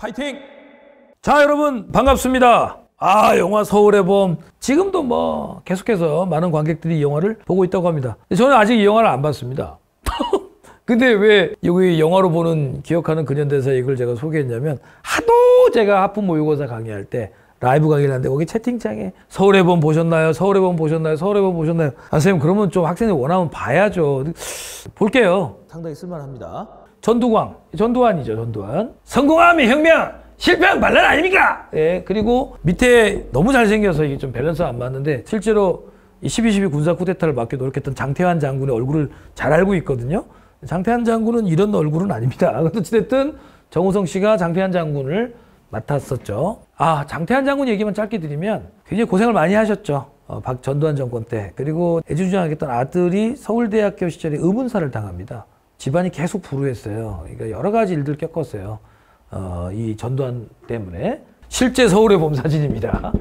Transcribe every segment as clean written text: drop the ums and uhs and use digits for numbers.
파이팅! 자, 여러분 반갑습니다. 영화 서울의 봄. 지금도 뭐 계속해서 많은 관객들이 이 영화를 보고 있다고 합니다. 저는 아직 이 영화를 안 봤습니다. 근데 왜 여기 영화로 보는 기억하는 근현대사 이걸 제가 소개했냐면, 하도 제가 하품 모의고사 강의할 때 라이브 강의를 하는데 거기 채팅창에 서울의 봄 보셨나요? 서울의 봄 보셨나요? 서울의 봄 보셨나요? 선생님 그러면 좀 학생들이 원하면 봐야죠. 볼게요. 상당히 쓸만합니다. 전두환이죠. 전두환. 성공하면 혁명, 실패하면 반란 아닙니까? 예, 그리고 밑에 너무 잘생겨서 이게 좀 밸런스가 안 맞는데, 실제로 이 12.12 군사 쿠데타를 맡겨 노력했던 장태환 장군의 얼굴을 잘 알고 있거든요. 장태환 장군은 이런 얼굴은 아닙니다. 어쨌든 정우성 씨가 장태환 장군을 맡았었죠. 장태환 장군 얘기만 짧게 드리면 굉장히 고생을 많이 하셨죠. 전두환 정권 때. 그리고 애지중장하겠던 아들이 서울대학교 시절에 의문사를 당합니다. 집안이 계속 불우했어요. 그러니까 여러 가지 일들 겪었어요. 이 전두환 때문에. 실제 서울의 봄 사진입니다.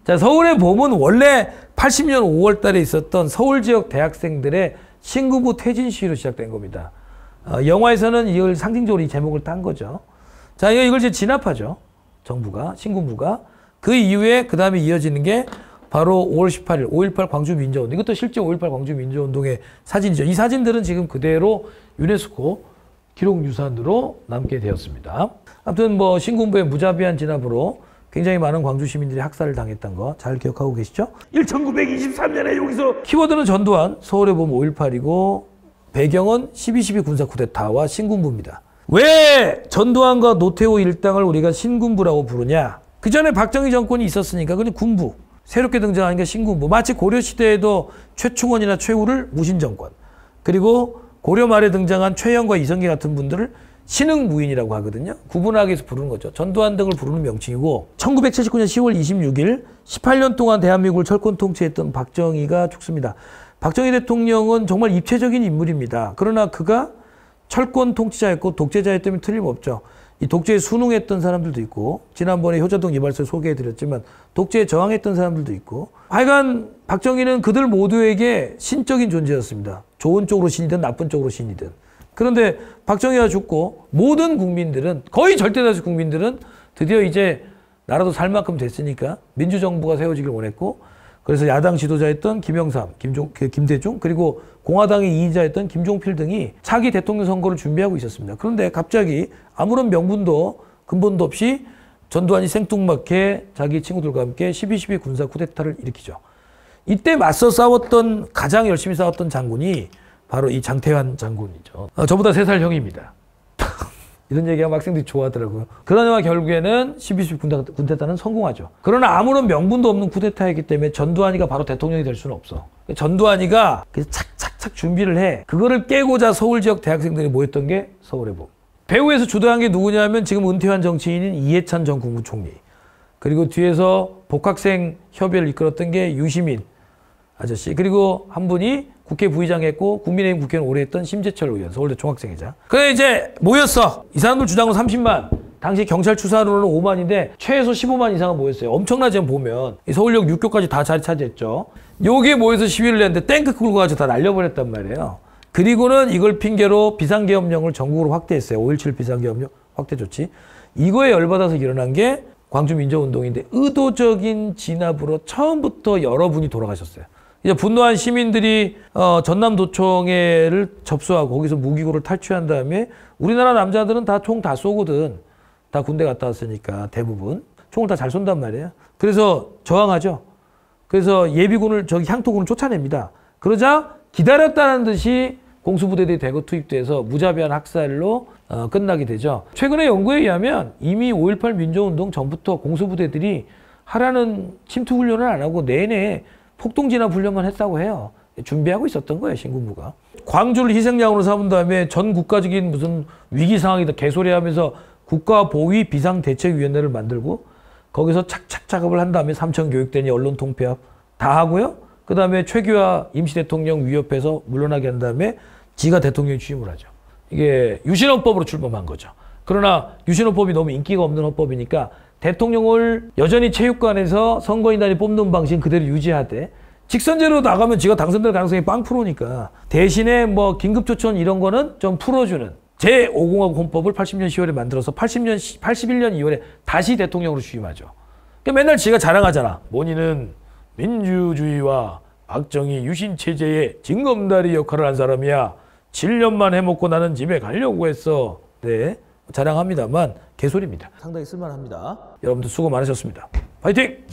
자, 서울의 봄은 원래 80년 5월 달에 있었던 서울 지역 대학생들의 신군부 퇴진 시위로 시작된 겁니다. 영화에서는 이걸 상징적으로 이 제목을 딴 거죠. 자, 이걸 이제 진압하죠. 정부가, 신군부가. 그 이후에 그 다음에 이어지는 게 바로 5월 18일 5.18 광주민주운동. 이것도 실제 5.18 광주민주운동의 사진이죠. 이 사진들은 지금 그대로 유네스코 기록유산으로 남게 되었습니다. 아무튼 뭐 신군부의 무자비한 진압으로 굉장히 많은 광주 시민들이 학살을 당했던 거 잘 기억하고 계시죠? 1923년에 여기서 키워드는 전두환, 서울의 봄 5.18이고 배경은 12.12 군사 쿠데타와 신군부입니다. 왜 전두환과 노태우 일당을 우리가 신군부라고 부르냐? 그 전에 박정희 정권이 있었으니까 그냥 군부, 새롭게 등장한 게 신군부. 마치 고려시대에도 최충원이나 최우를 무신정권, 그리고 고려 말에 등장한 최영과 이성계 같은 분들을 신흥무인이라고 하거든요. 구분하기 위해서 부르는 거죠. 전두환 등을 부르는 명칭이고, 1979년 10월 26일 18년 동안 대한민국을 철권 통치했던 박정희가 죽습니다. 박정희 대통령은 정말 입체적인 인물입니다. 그러나 그가 철권 통치자였고 독재자였다면 틀림없죠. 이 독재에 순응했던 사람들도 있고, 지난번에 효자동 이발소 소개해드렸지만 독재에 저항했던 사람들도 있고, 하여간 박정희는 그들 모두에게 신적인 존재였습니다. 좋은 쪽으로 신이든 나쁜 쪽으로 신이든. 그런데 박정희가 죽고 모든 국민들은, 거의 절대다수 국민들은 드디어 이제 나라도 살 만큼 됐으니까 민주정부가 세워지길 원했고, 그래서 야당 지도자였던 김영삼, 김대중, 그리고 공화당의 이의자였던 김종필 등이 차기 대통령 선거를 준비하고 있었습니다. 그런데 갑자기 아무런 명분도 근본도 없이 전두환이 생뚱맞게 자기 친구들과 함께 12.12 군사 쿠데타를 일으키죠. 이때 맞서 싸웠던, 가장 열심히 싸웠던 장군이 바로 이 장태환 장군이죠. 저보다 3살 형입니다. 이런 얘기하면 학생들이 좋아하더라고요. 그러나 결국에는 12.12 쿠데타는 성공하죠. 그러나 아무런 명분도 없는 쿠데타이기 때문에 전두환이가 바로 대통령이 될 수는 없어. 전두환이가 착착착 준비를 해. 그거를 깨고자 서울 지역 대학생들이 모였던 게 서울의 봄. 배후에서 주도한 게 누구냐면 지금 은퇴한 정치인인 이해찬 전 국무총리. 그리고 뒤에서 복학생 협의를 이끌었던 게 유시민 아저씨. 그리고 한 분이 국회 부의장 했고 국민의힘 국회의원 오래 했던 심재철 의원, 서울대 총학생회장. 그래 이제 모였어. 이 사람들 주장은 30만. 당시 경찰 추산으로는 5만인데 최소 15만 이상은 모였어요. 엄청나죠, 보면. 서울역 6교까지 다 자리 차지했죠. 여기에 모여서 시위를 했는데 탱크 끌고 가서 다 날려버렸단 말이에요. 그리고는 이걸 핑계로 비상계엄령을 전국으로 확대했어요. 5.17 비상계엄령 확대 조치. 이거에 열받아서 일어난 게 광주민주운동인데, 의도적인 진압으로 처음부터 여러분이 돌아가셨어요. 이제 분노한 시민들이 전남도청회를 접수하고 거기서 무기고를 탈취한 다음에, 우리나라 남자들은 다 총 다 쏘거든. 다 군대 갔다 왔으니까 대부분. 총을 다 잘 쏜단 말이에요. 그래서 저항하죠. 그래서 예비군을, 향토군을 쫓아냅니다. 그러자 기다렸다는 듯이 공수부대들이 대거 투입돼서 무자비한 학살로 끝나게 되죠. 최근의 연구에 의하면 이미 5.18 민주운동 전부터 공수부대들이 하라는 침투훈련을 안 하고 내내 폭동진압 훈련만 했다고 해요. 준비하고 있었던 거예요, 신군부가. 광주를 희생양으로 삼은 다음에 전 국가적인 무슨 위기 상황이다 개소리하면서 국가보위 비상대책위원회를 만들고, 거기서 착착 작업을 한 다음에 삼천교육대니 언론 통폐합 다 하고요. 그 다음에 최규하 임시대통령 위협해서 물러나게 한 다음에 지가 대통령에 취임을 하죠. 이게 유신헌법으로 출범한 거죠. 그러나 유신헌법이 너무 인기가 없는 헌법이니까 대통령을 여전히 체육관에서 선거인단이 뽑는 방식 그대로 유지하되, 직선제로 나가면 지가 당선될 가능성이 빵 프로니까 대신에 뭐 긴급조치원 이런 거는 좀 풀어주는, 제5공화국 헌법을 80년 10월에 만들어서 81년 2월에 다시 대통령으로 취임하죠. 그러니까 맨날 지가 자랑하잖아. 본인은 민주주의와 박정희 유신체제의 징검다리 역할을 한 사람이야. 7년만 해먹고 나는 집에 가려고 했어. 네, 자랑합니다만 개소리입니다. 상당히 쓸만합니다. 여러분들 수고 많으셨습니다. 파이팅!